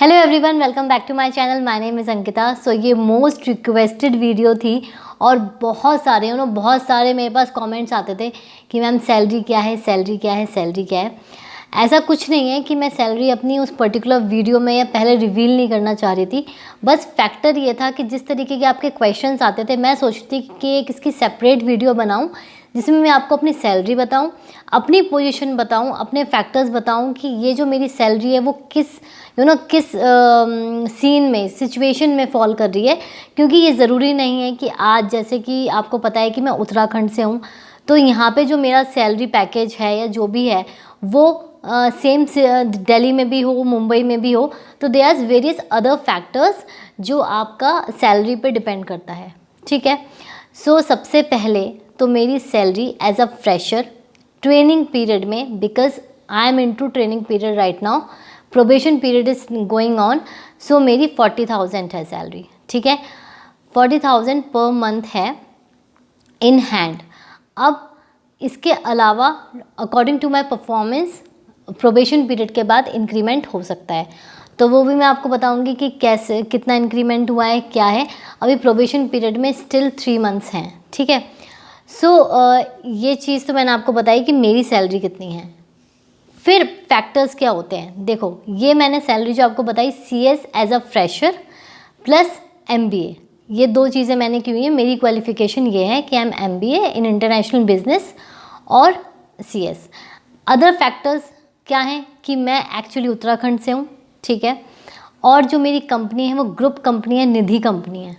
Hello everyone, welcome back to my channel. My name is Ankita. So ये most requested video थी और बहुत सारे मेरे पास कमेंट्स आते थे कि मैम सैलरी क्या है, सैलरी क्या है, सैलरी क्या है। ऐसा कुछ नहीं है कि मैं सैलरी अपनी उस पर्टिकुलर वीडियो में या पहले रिवील नहीं करना चाह रही थी। बस फैक्टर ये था कि जिस तरीके के आपके क्वेश्चंस आते थे, मैं सोचती कि एक इसकी सेपरेट वीडियो बनाऊं जिसमें मैं आपको अपनी सैलरी बताऊं, अपनी पोजीशन बताऊं, अपने फैक्टर्स बताऊं कि ये जो मेरी सैलरी है वो किस सीन में, सिचुएशन में फॉल कर रही है। क्योंकि ये ज़रूरी नहीं है कि आज, जैसे कि आपको पता है कि मैं उत्तराखंड से हूँ, तो यहाँ पे जो मेरा सैलरी पैकेज है या जो भी है वो सेम दिल्ली में भी हो, मुंबई में भी हो। तो they are various other factors जो आपका सैलरी पे डिपेंड करता है। ठीक है। सो सबसे पहले तो मेरी salary as a fresher training period में, because I am into training period right now, probation period is going on, so मेरी 40,000 है सैलरी। ठीक है, 40,000 पर मंथ है इन हैंड। अब इसके अलावा according to my performance probation period के बाद इंक्रीमेंट हो सकता है, तो वो भी मैं आपको बताऊंगी कि कैसे, कितना इंक्रीमेंट हुआ है, क्या है। अभी प्रोबेशन पीरियड में स्टिल 3 मंथ्स हैं। ठीक है। सो ये चीज़ तो मैंने आपको बताई कि मेरी सैलरी कितनी है। फिर फैक्टर्स क्या होते हैं, देखो ये मैंने सैलरी जो आपको बताई, CS as a fresher plus MBA, ये 2 चीज़ें मैंने की हुई है। मेरी क्वालिफिकेशन ये है कि MBA इन इंटरनेशनल बिजनेस और CS। अदर फैक्टर्स क्या हैं कि मैं एक्चुअली उत्तराखंड से हूँ। ठीक है। और जो मेरी कंपनी है वो ग्रुप कंपनी है, निधि कंपनी है।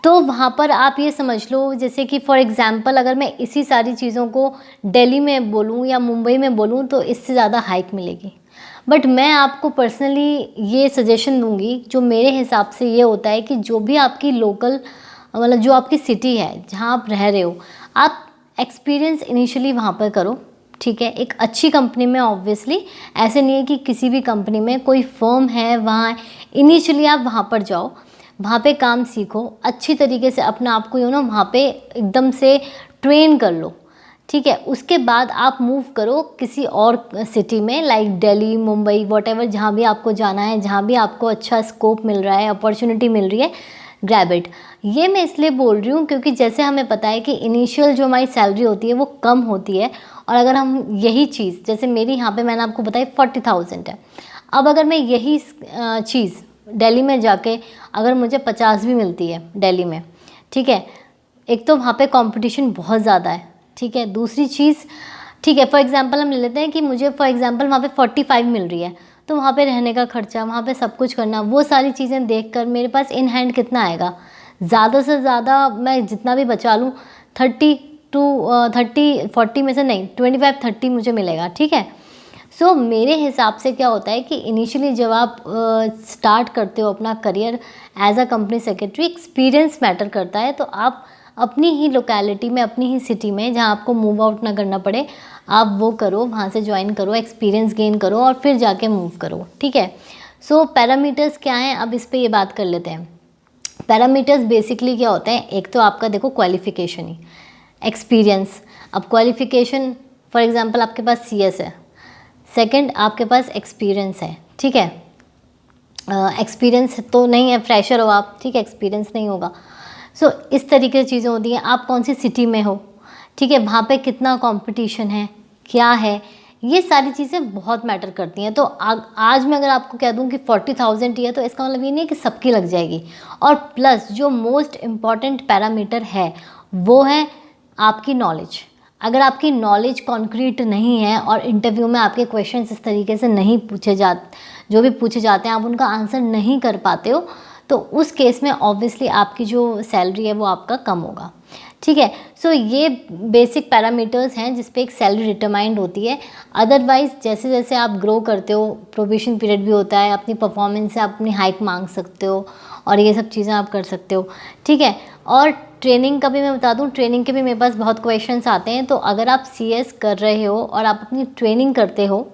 तो वहाँ पर आप ये समझ लो, जैसे कि फॉर एग्ज़ाम्पल अगर मैं इसी सारी चीज़ों को दिल्ली में बोलूँ या मुंबई में बोलूँ तो इससे ज़्यादा हाइक मिलेगी। बट मैं आपको पर्सनली ये सजेशन दूंगी, जो मेरे हिसाब से ये होता है कि जो भी आपकी लोकल, मतलब जो आपकी सिटी है जहाँ आप रह रहे हो, आप एक्सपीरियंस इनिशियली वहाँ पर करो। ठीक है। एक अच्छी कंपनी में, ऑब्वियसली ऐसे नहीं है कि किसी भी कंपनी में, कोई फर्म है वहाँ इनिशियली आप वहाँ पर जाओ, वहाँ पे काम सीखो, अच्छी तरीके से अपना आप को वहाँ पे एकदम से ट्रेन कर लो। ठीक है। उसके बाद आप मूव करो किसी और सिटी में, लाइक दिल्ली, मुंबई, वॉटेवर, जहाँ भी आपको जाना है, जहाँ भी आपको अच्छा स्कोप मिल रहा है, अपॉर्चुनिटी मिल रही है, ग्रैब इट। ये मैं इसलिए बोल रही हूँ क्योंकि जैसे हमें पता है कि इनिशियल जो हमारी सैलरी होती है वो कम होती है, और अगर हम यही चीज़, जैसे मेरी यहाँ पे मैंने आपको बताई 40,000 है, अब अगर मैं यही चीज़ दिल्ली में जाके अगर मुझे 50 भी मिलती है दिल्ली में, ठीक है, एक तो वहाँ पे कंपटीशन बहुत ज़्यादा है। ठीक है। दूसरी चीज़, ठीक है, फॉर एग्जांपल हम ले लेते हैं कि मुझे फॉर एग्जांपल वहाँ पे 45 मिल रही है, तो वहाँ पे रहने का खर्चा, वहाँ पे सब कुछ करना, वो सारी चीज़ें देखकर मेरे पास इन हैंड कितना आएगा, ज़्यादा से ज़्यादा मैं जितना भी बचा लूँ 40 में से नहीं, 25-30 मुझे मिलेगा। ठीक है। सो मेरे हिसाब से क्या होता है कि इनिशियली जब आप स्टार्ट करते हो अपना career as a company secretary, experience matter करता है। तो आप अपनी ही लोकेलिटी में, अपनी ही सिटी में, जहाँ आपको मूव आउट ना करना पड़े, आप वो करो, वहाँ से ज्वाइन करो, एक्सपीरियंस गेन करो और फिर जाके मूव करो। ठीक है। सो पैरामीटर्स क्या हैं, अब इस पर ये बात कर लेते हैं। पैरामीटर्स बेसिकली क्या होते हैं, एक तो आपका देखो क्वालिफिकेशन ही, एक्सपीरियंस। अब क्वालिफिकेशन फॉर एग्जांपल आपके पास CS है, सेकंड आपके पास एक्सपीरियंस है। ठीक है। एक्सपीरियंस तो नहीं है, फ्रेशर हो आप, ठीक है, एक्सपीरियंस नहीं होगा। सो इस तरीके की चीज़ें होती हैं। आप कौन सी सिटी में हो, ठीक है, वहाँ पे कितना कंपटीशन है, क्या है, ये सारी चीज़ें बहुत मैटर करती हैं। तो आज मैं अगर आपको कह दूं कि 40,000 ही है, तो इसका मतलब ये नहीं है कि सबकी लग जाएगी। और प्लस जो मोस्ट इम्पॉर्टेंट पैरामीटर है वो है आपकी नॉलेज। अगर आपकी नॉलेज कॉन्क्रीट नहीं है और इंटरव्यू में आपके क्वेश्चंस इस तरीके से नहीं पूछे जाते, जो भी पूछे जाते हैं आप उनका आंसर नहीं कर पाते हो, तो उस केस में ऑब्वियसली आपकी जो सैलरी है वो आपका कम होगा। ठीक है। सो ये बेसिक पैरामीटर्स हैं जिस पे एक सैलरी डिटरमाइंड होती है। अदरवाइज़ जैसे जैसे आप ग्रो करते हो, प्रोबेशन पीरियड भी होता है, अपनी परफॉर्मेंस से अपनी हाइक मांग सकते हो और ये सब चीज़ें आप कर सकते हो। ठीक है। और ट्रेनिंग का भी मैं बता दूं, ट्रेनिंग के भी मेरे पास बहुत क्वेश्चंस आते हैं। तो अगर आप CS कर रहे हो और आप अपनी ट्रेनिंग करते हो,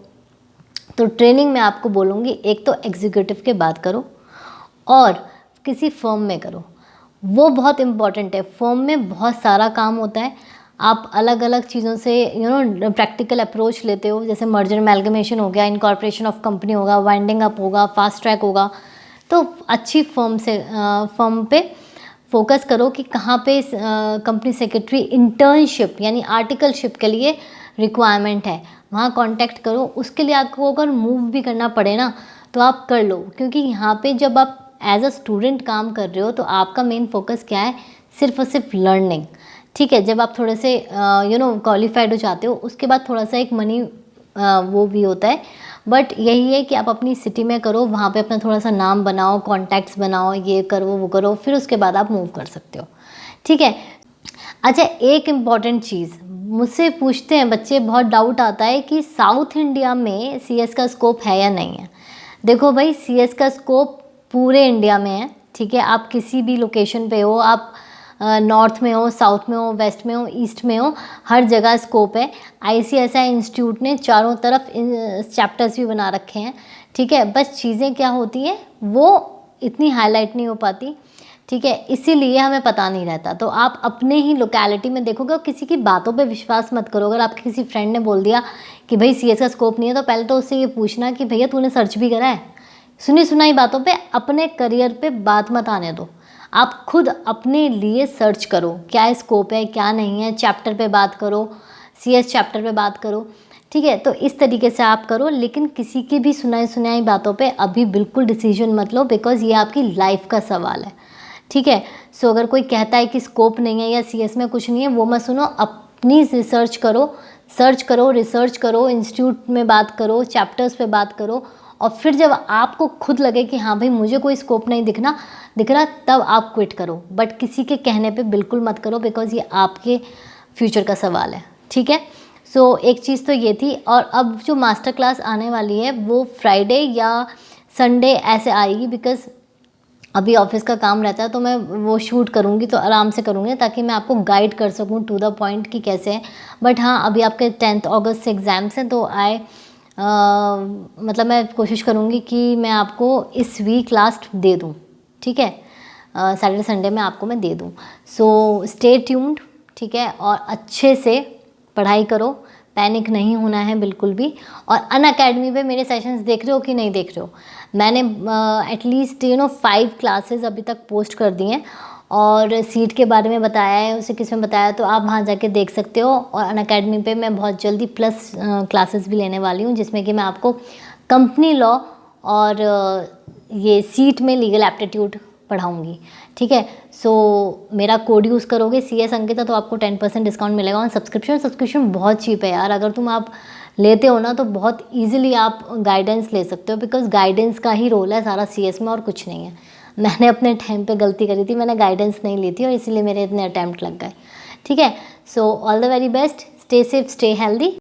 तो ट्रेनिंग में आपको बोलूँगी, एक तो एग्जीक्यूटिव के बात करो और किसी फर्म में करो, वो बहुत इम्पॉर्टेंट है। फर्म में बहुत सारा काम होता है, आप अलग अलग चीज़ों से प्रैक्टिकल अप्रोच लेते हो, जैसे मर्जर अमेलगमेशन हो गया, इनकॉर्पोरेशन ऑफ कंपनी होगा, वाइंडिंग अप होगा, फास्ट ट्रैक होगा। तो अच्छी फर्म पे फोकस करो कि कहाँ पे कंपनी सेक्रेटरी इंटर्नशिप यानी आर्टिकलशिप के लिए रिक्वायरमेंट है, वहाँ कांटेक्ट करो। उसके लिए आपको अगर मूव भी करना पड़े ना तो आप कर लो, क्योंकि यहाँ पे जब आप एज अ स्टूडेंट काम कर रहे हो तो आपका मेन फोकस क्या है, सिर्फ और सिर्फ लर्निंग। ठीक है, जब आप थोड़े से क्वालिफाइड हो जाते हो उसके बाद थोड़ा सा एक मनी वो भी होता है, बट यही है कि आप अपनी सिटी में करो, वहाँ पे अपना थोड़ा सा नाम बनाओ, कॉन्टैक्ट्स बनाओ, ये करो वो करो, फिर उसके बाद आप मूव कर सकते हो। ठीक है। अच्छा, एक इम्पॉर्टेंट चीज़ मुझसे पूछते हैं बच्चे, बहुत डाउट आता है कि साउथ इंडिया में सीएस का स्कोप है या नहीं है। देखो भाई, सीएस का स्कोप पूरे इंडिया में है। ठीक है, आप किसी भी लोकेशन पे हो, आप नॉर्थ में हो, साउथ में हो, वेस्ट में हो, ईस्ट में हो, हर जगह स्कोप है। आईसीएसआई इंस्टीट्यूट ने चारों तरफ चैप्टर्स भी बना रखे हैं। ठीक है, बस चीज़ें क्या होती हैं वो इतनी हाईलाइट नहीं हो पाती। ठीक है, इसीलिए हमें पता नहीं रहता। तो आप अपने ही लोकेलिटी में देखोगे, और किसी की बातों पे विश्वास मत करो। अगर आपके किसी फ्रेंड ने बोल दिया कि भाई सीएस का स्कोप नहीं है, तो पहले तो उससे ये पूछना कि भैया तूने सर्च भी करा है। सुनी सुनाई बातों पे अपने करियर पे बात मत आने दो। आप खुद अपने लिए सर्च करो, क्या स्कोप है क्या नहीं है, चैप्टर पे बात करो, सीएस चैप्टर पे बात करो। ठीक है, तो इस तरीके से आप करो, लेकिन किसी की भी सुनाई सुनाई बातों पे अभी बिल्कुल डिसीजन मत लो, बिकॉज ये आपकी लाइफ का सवाल है। ठीक है, सो अगर कोई कहता है कि स्कोप नहीं है या सीएस में कुछ नहीं है, वो मत सुनो। अपनी रिसर्च करो, रिसर्च करो, इंस्टीट्यूट में बात करो, चैप्टर्स पे बात करो, और फिर जब आपको खुद लगे कि हाँ भाई मुझे कोई स्कोप नहीं दिख रहा, तब आप क्विट करो। बट किसी के कहने पे बिल्कुल मत करो, बिकॉज ये आपके फ्यूचर का सवाल है। ठीक है, सो एक चीज़ तो ये थी। और अब जो मास्टर क्लास आने वाली है वो फ्राइडे या संडे ऐसे आएगी, बिकॉज अभी ऑफिस का काम रहता है, तो मैं वो शूट करूँगी तो आराम से करूँगी, ताकि मैं आपको गाइड कर सकूँ टू द पॉइंट कि कैसे है। बट हाँ, अभी आपके 10 अगस्त से एग्ज़ाम्स हैं, तो मतलब मैं कोशिश करूँगी कि मैं आपको इस वीक लास्ट दे दूँ। ठीक है, सैटरडे संडे में आपको मैं दे दूँ। So stay tuned. ठीक है, और अच्छे से पढ़ाई करो, पैनिक नहीं होना है बिल्कुल भी। और अनअकैडमी पे मेरे सेशंस देख रहे हो कि नहीं देख रहे हो? मैंने एटलीस्ट 5 क्लासेस अभी तक पोस्ट कर दी हैं, और सीट के बारे में बताया है, उसे किस में बताया, तो आप वहाँ जाके देख सकते हो। और अनअकैडमी पे मैं बहुत जल्दी प्लस क्लासेस भी लेने वाली हूँ, जिसमें कि मैं आपको कंपनी लॉ और ये सीट में लीगल एप्टीट्यूड पढ़ाऊँगी। ठीक है, सो मेरा कोड यूज़ करोगे CS अंकिता, तो आपको 10% डिस्काउंट मिलेगा। और सब्सक्रिप्शन बहुत चीप है यार। अगर तुम आप लेते हो ना तो बहुत इजीली आप गाइडेंस ले सकते हो, बिकॉज गाइडेंस का ही रोल है सारा CS में, और कुछ नहीं है। मैंने अपने टाइम पे गलती करी थी, मैंने गाइडेंस नहीं ली थी, और इसीलिए मेरे इतने अटैम्प्ट लग गए। ठीक है, so all the very best, stay safe, stay healthy.